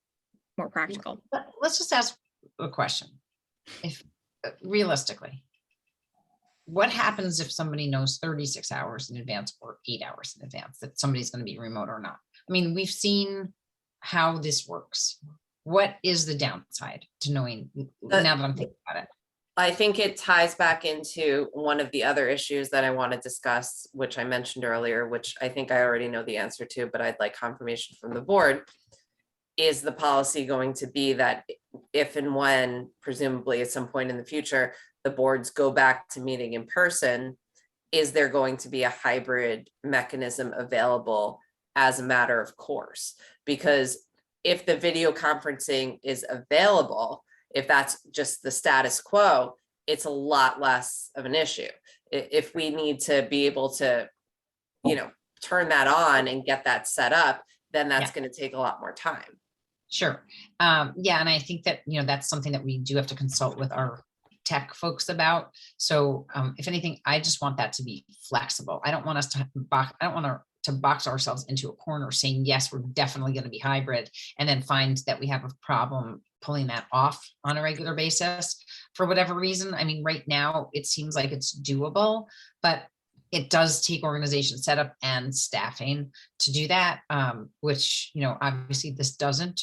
more practical. Let's just ask a question. If realistically, what happens if somebody knows 36 hours in advance or 8 hours in advance that somebody's going to be remote or not? I mean, we've seen how this works. What is the downside to knowing now that I'm thinking about it? I think it ties back into one of the other issues that I want to discuss, which I mentioned earlier, which I think I already know the answer to, but I'd like confirmation from the board. Is the policy going to be that if and when, presumably at some point in the future, the boards go back to meeting in person, is there going to be a hybrid mechanism available as a matter of course? Because if the video conferencing is available, if that's just the status quo, it's a lot less of an issue. If we need to be able to, turn that on and get that set up, then that's going to take a lot more time. Sure. Yeah, and I think that, that's something that we do have to consult with our tech folks about. So if anything, I just want that to be flexible. I don't want us to box ourselves into a corner saying, yes, we're definitely going to be hybrid, and then find that we have a problem pulling that off on a regular basis for whatever reason. I mean, right now it seems like it's doable, but it does take organization setup and staffing to do that, which, obviously this doesn't.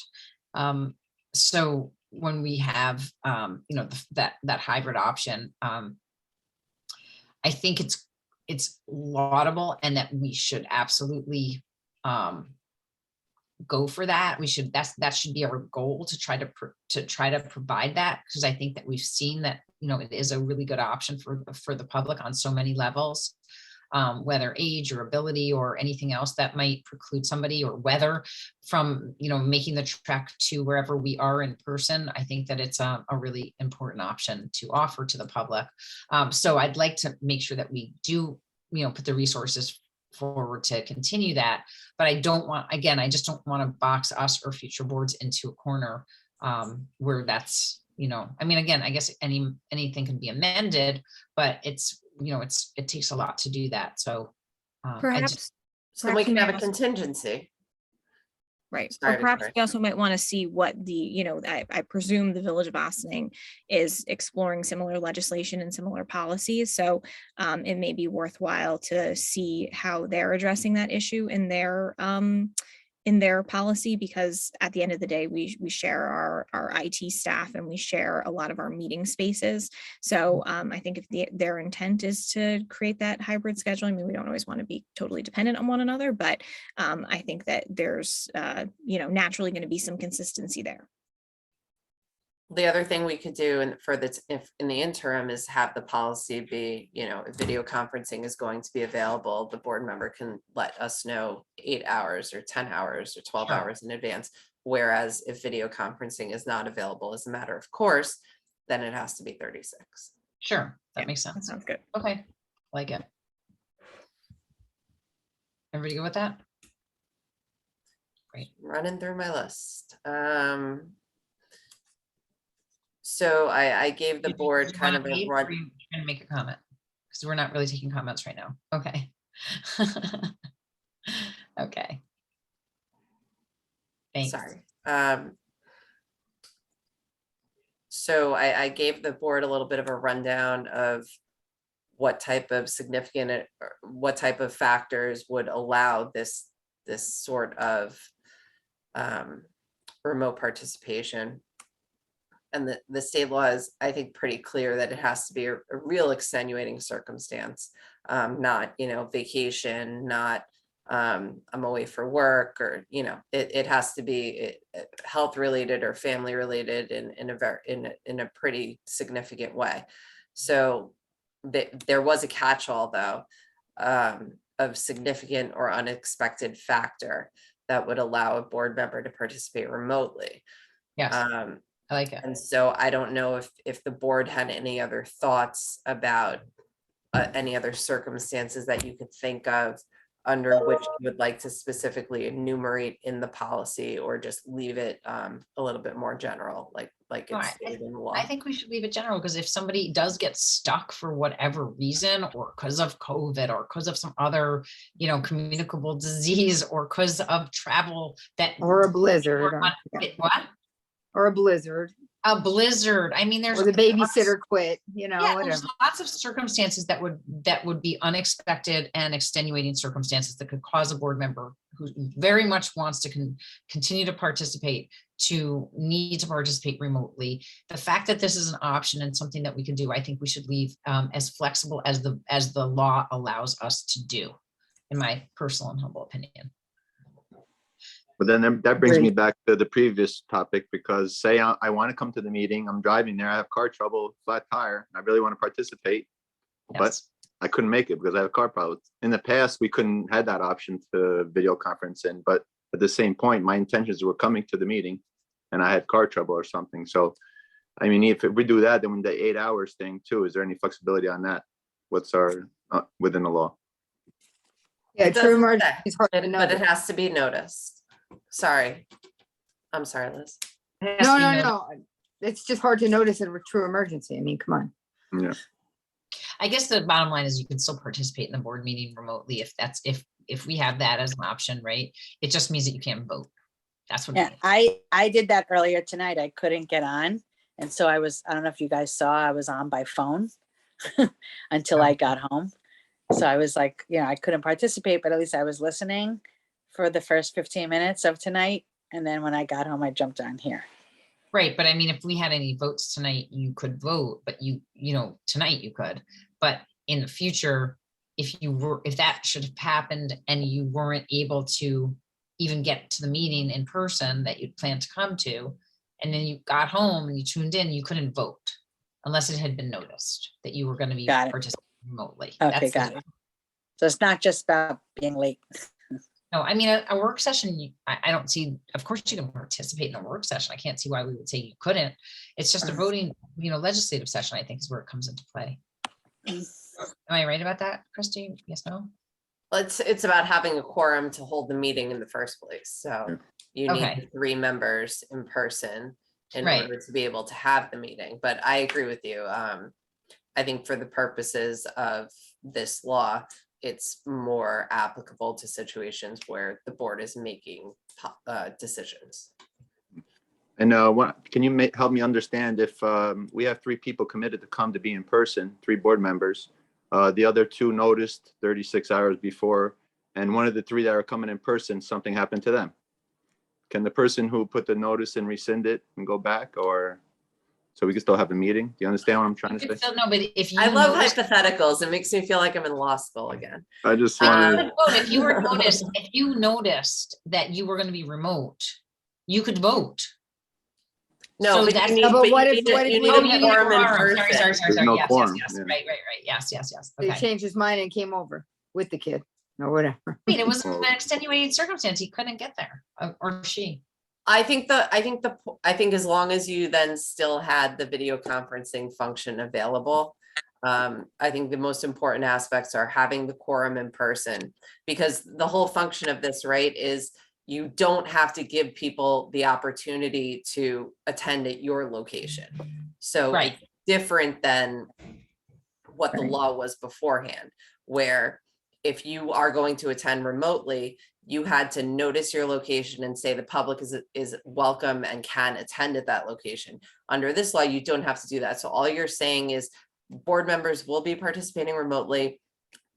So when we have, that hybrid option, I think it's laudable, and that we should absolutely go for that. That should be our goal, to try to provide that, because I think that we've seen that, it is a really good option for the public on so many levels, whether age or ability or anything else that might preclude somebody, or weather, from, making the trek to wherever we are in person. I think that it's a really important option to offer to the public. So I'd like to make sure that we do, put the resources forward to continue that. But I just don't want to box us or future boards into a corner where that's, again, I guess anything can be amended, but it takes a lot to do that. So Perhaps we can have a also- contingency. Right. Sorry Or to perhaps correct we also might want to see what I presume the Village of Austining is exploring similar legislation and similar policies. So it may be worthwhile to see how they're addressing that issue in their policy, because at the end of the day, we share our IT staff, and we share a lot of our meeting spaces. So I think if their intent is to create that hybrid schedule, we don't always want to be totally dependent on one another, but I think that there's naturally going to be some consistency there. The other thing we could do if in the interim is have the policy be, if video conferencing is going to be available, the board member can let us know 8 hours or 10 hours or 12 hours in advance. Whereas if video conferencing is not available as a matter of course, then it has to be 36. Sure, that makes sense. That sounds good. Okay, like it. Everybody good with that? Great. Running through my list. So I gave the board kind of a run. Trying to make a comment, because we're not really taking comments right now. Okay. Okay. Thanks. Sorry. So I gave the board a little bit of a rundown of what type of factors would allow this sort of remote participation. And the state law is, I think, pretty clear that it has to be a real extenuating circumstance, not, vacation, not I'm away for work, or, it has to be health related or family related in a pretty significant way. So there was a catch-all, though, of significant or unexpected factor that would allow a board member to participate remotely. Yes. I like it. And so I don't know if the board had any other thoughts about any other circumstances that you could think of under which you would like to specifically enumerate in the policy, or just leave it a little bit more general, like it's stated in the law. I think we should leave it general, because if somebody does get stuck for whatever reason, or because of COVID, or because of some other, communicable disease, or because of travel or a blizzard. What? Or a blizzard. A blizzard. I mean, there's or the babysitter quit, there's whatever. lots of circumstances that would be unexpected and extenuating circumstances that could cause a board member who very much wants to continue to participate to need to participate remotely. The fact that this is an option and something that we can do, I think we should leave as flexible as the law allows us to do, in my personal and humble opinion. But then that brings me Great. back to the previous topic, because say I want to come to the meeting, I'm driving there, I have car trouble, flat tire, I really want to participate, but Yes. I couldn't make it because I have car problems. In the past, we couldn't had that option to video conference in, but at the same point, my intentions were coming to the meeting and I had car trouble or something. So, I mean, if we do that, then the 8 hours thing too, is there any flexibility on that? What's our, within the law? Yeah, It true doesn't emergency say, is hard to but it know. has to be noticed. Sorry. I'm sorry, Liz. It has No, to be no, noted. no. It's just hard to notice a true emergency. I mean, come on. Yeah. I guess the bottom line is you can still participate in the board meeting remotely if we have that as an option, right? It just means that you can't vote. That's what. it Yeah, means. I did that earlier tonight. I couldn't get on. And so I don't know if you guys saw, I was on by phone until I got home. So I was like, I couldn't participate, but at least I was listening for the first 15 minutes of tonight. And then when I got home, I jumped on here. Right, but I mean, if we had any votes tonight, you could vote, but tonight you could. But in the future, if that should have happened and you weren't able to even get to the meeting in person that you'd planned to come to, and then you got home and you tuned in, you couldn't vote unless it had been noticed that you were going to be Got it. participating remotely. Okay, That's got it. So it's not just about being late. No, I mean, a work session, I don't see, of course you can participate in a work session. I can't see why we would say you couldn't. It's just a voting, legislative session, I think is where it comes into play. Am I right about that, Christy? Yes, no? Well, it's about having a quorum to hold the meeting in the first place. So you need Okay. 3 members in person in Right. order to be able to have the meeting. But I agree with you. I think for the purposes of this law, it's more applicable to situations where the board is making decisions. And can you help me understand if we have 3 people committed to come to be in person, 3 board members, the other 2 noticed 36 hours before, and one of the 3 that are coming in person, something happened to them? Can the person who put the notice and rescind it and go back, or so we can still have a meeting? Do you understand what I'm trying to say? Still, no, but if you I love noticed- hypotheticals. It makes me feel like I'm in law school again. I just You wanted, could vote. If you noticed that you were going to be remote, you could vote. No, So but that's- you need, No, but but what you if- need, what a- if you we need don't a need a quorum in Sorry, person. sorry. There's no Yes, quorum, yes, yeah. right. Yes. He Okay. changed his mind and came over with the kid or whatever. I mean, it was Well- an extenuating circumstance. He couldn't get there, or she. I think as long as you then still had the video conferencing function available, I think the most important aspects are having the quorum in person, because the whole function of this, right, is you don't have to give people the opportunity to attend at your location. So Right. it's different than what the Right. law was beforehand, where if you are going to attend remotely, you had to notice your location and say the public is welcome and can attend at that location. Under this law, you don't have to do that. So all you're saying is board members will be participating remotely,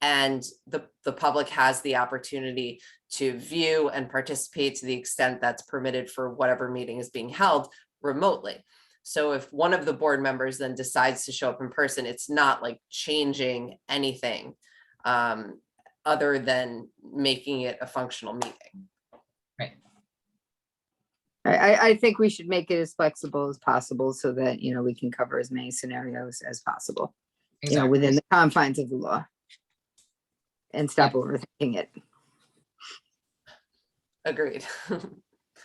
and the public has the opportunity to view and participate to the extent that's permitted for whatever meeting is being held remotely. So if one of the board members then decides to show up in person, it's not like changing anything other than making it a functional meeting. Right. I think we should make it as flexible as possible so that, we can cover as many scenarios as possible, Exactly. within the confines of the law. And stop overthinking it. Agreed.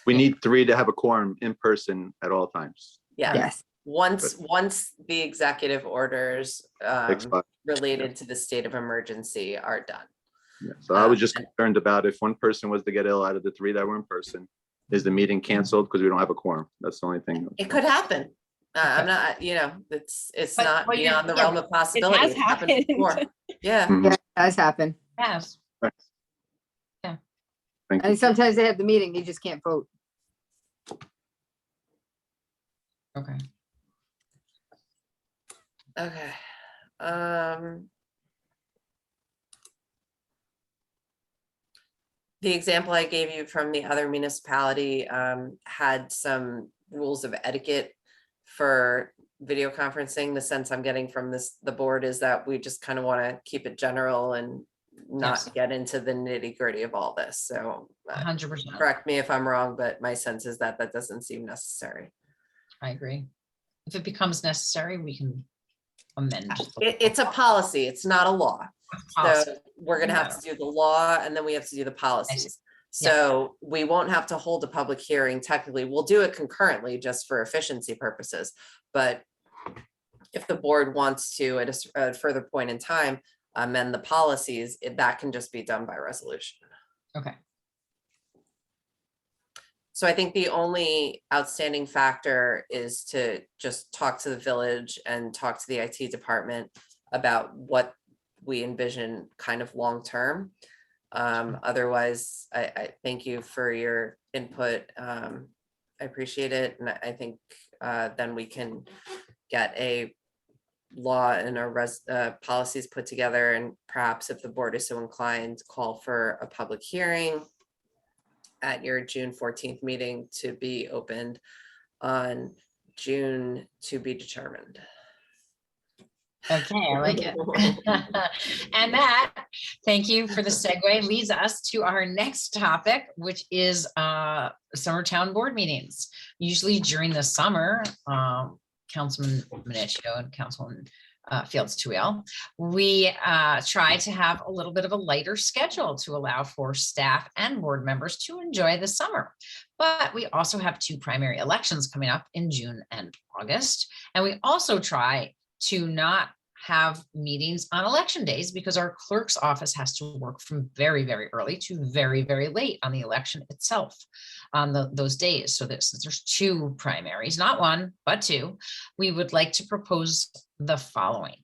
we need 3 to have a quorum in person at all times. Yeah. Yes. Once the executive orders Expired. related to the state of emergency are done. Yeah. So I was just concerned about if one person was to get ill out of the 3 that were in person, is the meeting canceled because we don't have a quorum? That's the only thing. It could happen. I'm not, it's But- not but you're- beyond the yeah, realm of possibility. has It's happened happened. before. Yeah. Mhm. Yeah, it does happen. Yes. Thank And you. sometimes they have the meeting, you just can't vote. Okay. Okay. The example I gave you from the other municipality had some rules of etiquette for video conferencing. The sense I'm getting from the board is that we just kind of want to keep it general and not Yes. get into the nitty gritty of all this. So 100%. correct me if I'm wrong, but my sense is that that doesn't seem necessary. I agree. If it becomes necessary, we can amend. It's a policy, it's not a law. Policy. So we're gonna have to do the law and then we have to do the policies. Yeah. So we won't have to hold a public hearing. Technically, we'll do it concurrently just for efficiency purposes. But if the board wants to, at a further point in time, amend the policies, that can just be done by resolution. Okay. So I think the only outstanding factor is to just talk to the village and talk to the IT department about what we envision kind of long-term. Otherwise, I thank you for your input. I appreciate it. And I think then we can get a law and our policies put together, and perhaps if the board is so inclined, call for a public hearing at your June 14th meeting to be opened on June to be determined. Okay, I like it. And that, thank you for the segue, leads us to our next topic, which is summer town board meetings. Usually during the summer, Councilman Minichio and Councilman Fields Tuiel, we try to have a little bit of a lighter schedule to allow for staff and board members to enjoy the summer. But we also have 2 primary elections coming up in June and August. And we also try to not have meetings on election days because our clerk's office has to work from very, very early to very, very late on the election itself on those days. So that since there's 2 primaries, not 1, but 2, we would like to propose the following.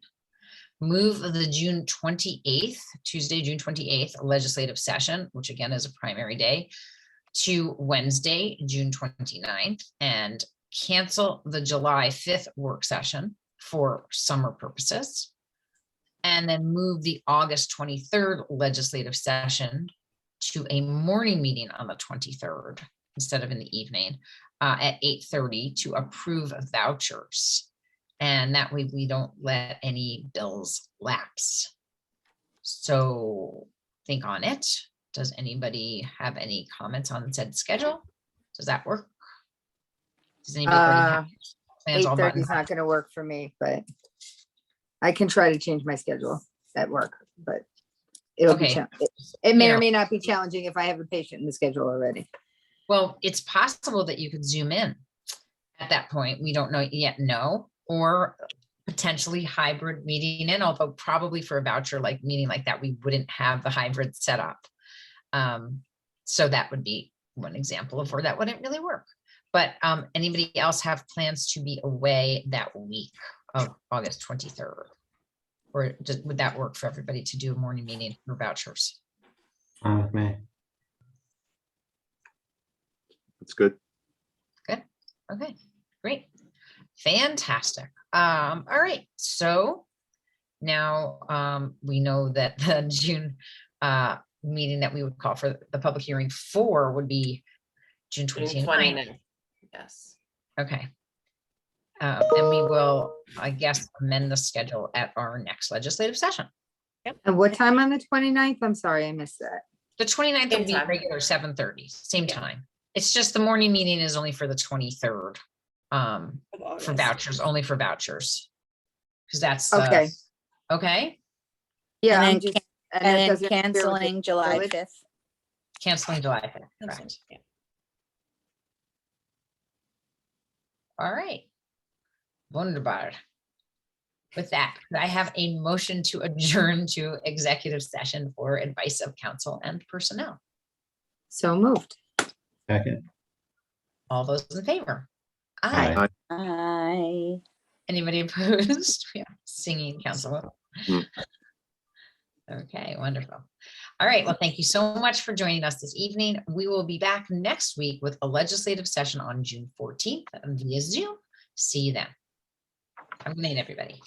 Move the June 28th, Tuesday, June 28th legislative session, which again is a primary day, to Wednesday, June 29th, and cancel the July 5th work session for summer purposes, and then move the August 23rd legislative session to a morning meeting on the 23rd instead of in the evening at 8:30 to approve vouchers. And that way we don't let any bills lapse. So think on it. Does anybody have any comments on said schedule? Does that work? Does anybody already have plans all 8:30 buttoned is up? not gonna work for me, but I can try to change my schedule at work, but it'll be, Okay. it may You or know. may not be challenging if I have a patient in the schedule already. Well, it's possible that you could zoom in at that point. We don't know yet, or potentially hybrid meeting in, although probably for a voucher like meeting like that, we wouldn't have the hybrid set up. So that would be one example of where that wouldn't really work. But anybody else have plans to be away that week of August 23rd? Or would that work for everybody to do a morning meeting for vouchers? With me. That's good. Okay, great. Fantastic. All right, so now we know that the June meeting that we would call for the public hearing for would be June June 29th. 29th. Yes. Okay. And we will, I guess, amend the schedule at our next legislative session. And what time on the 29th? I'm sorry, I missed that. The 29th will Same be time. regular 7:30, same time. It's just the morning meeting is only for the 23rd. For vouchers, only for vouchers. Because that's. Okay. Okay, Yeah, And I'm then just. can- and And that then doesn't interfere with the canceling July village? 5th. canceling July 5th, correct. All right. Wunderbar. With that, I have a motion to adjourn to executive session for advice of counsel and personnel. So moved. Second. All those in favor? Aye. Aye. Aye. Anybody opposed? Yeah, singing council. Mm. Okay, wonderful. All right, well, thank you so much for joining us this evening. We will be back next week with a legislative session on June 14th via Zoom. See you then. Have a good night, everybody.